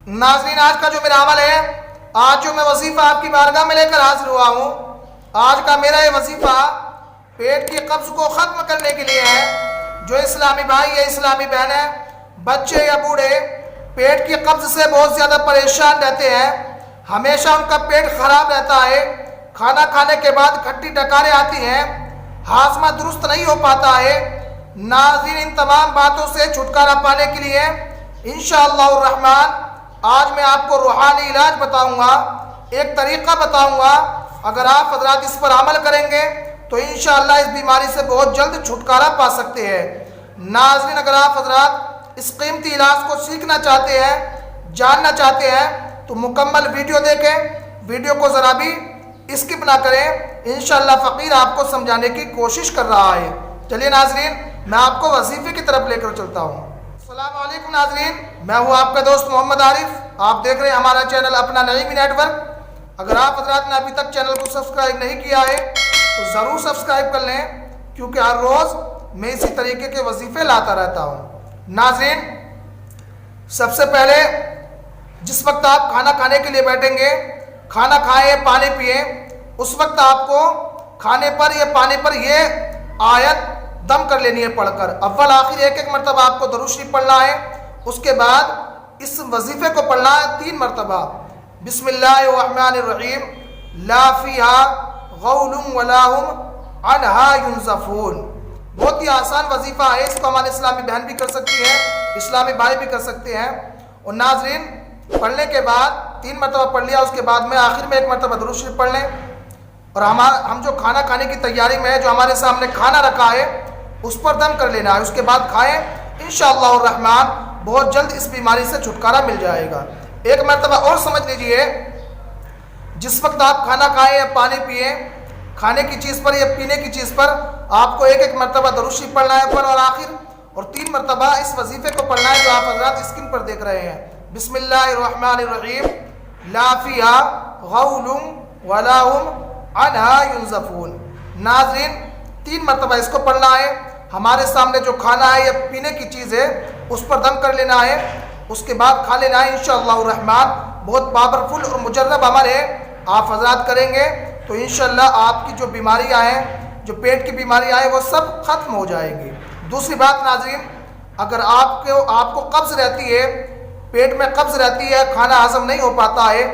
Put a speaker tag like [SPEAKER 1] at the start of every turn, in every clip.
[SPEAKER 1] नाज़रीन, आज का जो मेरा अमल है, आज जो मैं वजीफ़ा आपकी बारगाह में लेकर हाजिर हुआ हूँ, आज का मेरा ये वजीफ़ा पेट की कब्ज़ को ख़त्म करने के लिए है। जो इस्लामी भाई या इस्लामी बहन है, बच्चे या बूढ़े पेट की कब्ज़ से बहुत ज़्यादा परेशान रहते हैं, हमेशा उनका पेट ख़राब रहता है, खाना खाने के बाद खट्टी डकारें आती हैं, हाज़मा दुरुस्त नहीं हो पाता है। नाज़रीन, इन तमाम बातों से छुटकारा पाने के लिए इंशाअल्लाह रहमान आज मैं आपको रूहानी इलाज बताऊंगा, एक तरीक़ा बताऊंगा। अगर आप हज़रात इस पर अमल करेंगे तो इंशाअल्लाह इस बीमारी से बहुत जल्द छुटकारा पा सकते हैं। नाज़रीन, अगर आप हज़रात इस कीमती इलाज को सीखना चाहते हैं, जानना चाहते हैं, तो मुकम्मल वीडियो देखें, वीडियो को ज़रा भी स्किप ना करें। इंशाअल्लाह फ़कीर आपको समझाने की कोशिश कर रहा है। चलिए नाज़रीन, मैं आपको वजीफ़े की तरफ लेकर चलता हूँ। अस्सलामु अलैकुम नाज़रीन, मैं हूँ आपका दोस्त मोहम्मद आरिफ। आप देख रहे हैं हमारा चैनल अपना नईमी नेटवर्क। अगर आप हज़रात ने अभी तक चैनल को सब्सक्राइब नहीं किया है तो ज़रूर सब्सक्राइब कर लें, क्योंकि हर रोज़ मैं इसी तरीके के वजीफ़े लाता रहता हूँ। नाज़रीन, सबसे पहले जिस वक्त आप खाना खाने के लिए बैठेंगे, खाना खाएं, पानी पिए, उस वक्त आपको खाने पर या पानी पर ये आयत दम कर लेनी है पढ़कर। अव्वल आखिर एक एक मरतबा आपको दरूद शरीफ पढ़ना है। उसके बाद इस वजीफ़े को पढ़ना है 3 मरतबा। बिस्मिल्लाहिर्रहमानिर्रहीम, ला फीहा गौलुम वला हुम अन्हा युनज़फ़ून। बहुत ही आसान वजीफ़ा है, इसको हमारे इस्लामी बहन भी कर सकती है, इस्लामी भाई भी कर सकते हैं। और नाज़रीन, पढ़ने के बाद 3 मरतबा पढ़ लिया, उसके बाद में आखिर में 1 मरतबा दरूद शरीफ पढ़ लें। और हम जो खाना खाने की तैयारी में है, जो हमारे सामने खाना रखा है, उस पर दम कर लेना है। उसके बाद खाएं, इंशाअल्लाह रहमान बहुत जल्द इस बीमारी से छुटकारा मिल जाएगा। एक मरतबा और समझ लीजिए, जिस वक्त आप खाना खाएं या पानी पिए, खाने की चीज़ पर या पीने की चीज़ पर आपको एक एक मरतबा दरूद शरीफ पढ़ना है ऊपर और आखिर, और 3 मरतबा इस वजीफ़े को पढ़ना है जो आप हज़रात स्क्रीन पर देख रहे हैं। बिस्मिल्लाहिर्रहमानिर्रहीम, ला फीहा गौलुम वला हुम अन्हा युनज़फ़ून। नाज़रीन, 3 मरतबा इसको पढ़ना है। हमारे सामने जो खाना है या पीने की चीज़ है, उस पर दम कर लेना है। उसके बाद खा लेना है। इंशाअल्लाह रहमान बहुत पावरफुल और मुजर्रब अमल है, आप हज़रात करेंगे तो इंशाअल्लाह आपकी जो बीमारियां हैं, जो पेट की बीमारियां हैं, वो सब ख़त्म हो जाएंगी। दूसरी बात नाज़रीन, अगर आपको कब्ज़ रहती है, पेट में कब्ज़ रहती है, खाना हज़म नहीं हो पाता है,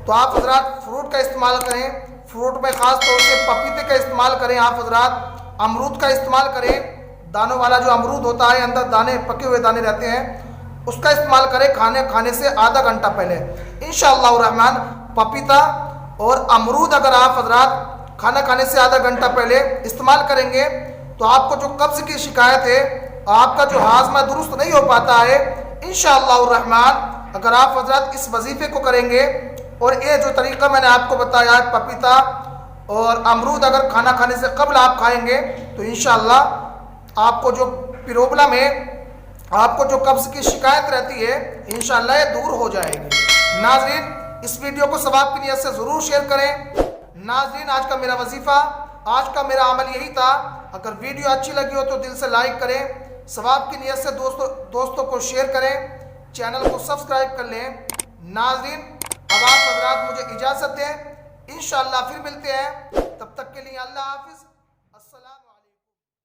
[SPEAKER 1] तो आप हज़रात फ्रूट का इस्तेमाल करें। फ्रूट में ख़ास तौर से पपीते का इस्तेमाल करें, आप हज़रात अमरूद का इस्तेमाल करें। दानों वाला जो अमरूद होता है, अंदर दाने, पके हुए दाने रहते हैं, उसका इस्तेमाल करें खाने से आधा घंटा पहले। इंशाअल्लाह रहमान पपीता और अमरूद अगर आप हज़रात खाना खाने से आधा घंटा पहले इस्तेमाल करेंगे तो आपको जो कब्ज़ की शिकायत है, आपका जो हाज़मा दुरुस्त नहीं हो पाता है, इंशाअल्लाह रहमान अगर आप हज़रात इस वजीफ़े को करेंगे और ये जो तरीक़ा मैंने आपको बताया है, पपीता और अमरूद अगर खाना खाने से कबल आप खाएंगे तो इंशाअल्लाह आपको जो प्रॉब्लम है, आपको जो कब्ज़ की शिकायत रहती है, इंशाअल्लाह ये दूर हो जाएगी। नाज़रीन, इस वीडियो को सवाब की नियत से ज़रूर शेयर करें। नाज़रीन, आज का मेरा वजीफ़ा, आज का मेरा अमल यही था। अगर वीडियो अच्छी लगी हो तो दिल से लाइक करें, सवाब की नियत से दोस्तों को शेयर करें, चैनल को सब्सक्राइब कर लें। नाज़रीन, अब आप हज़रात मुझे इजाज़त दें, इंशाअल्लाह फिर मिलते हैं। तब तक के लिए अल्लाह हाफ़िज़।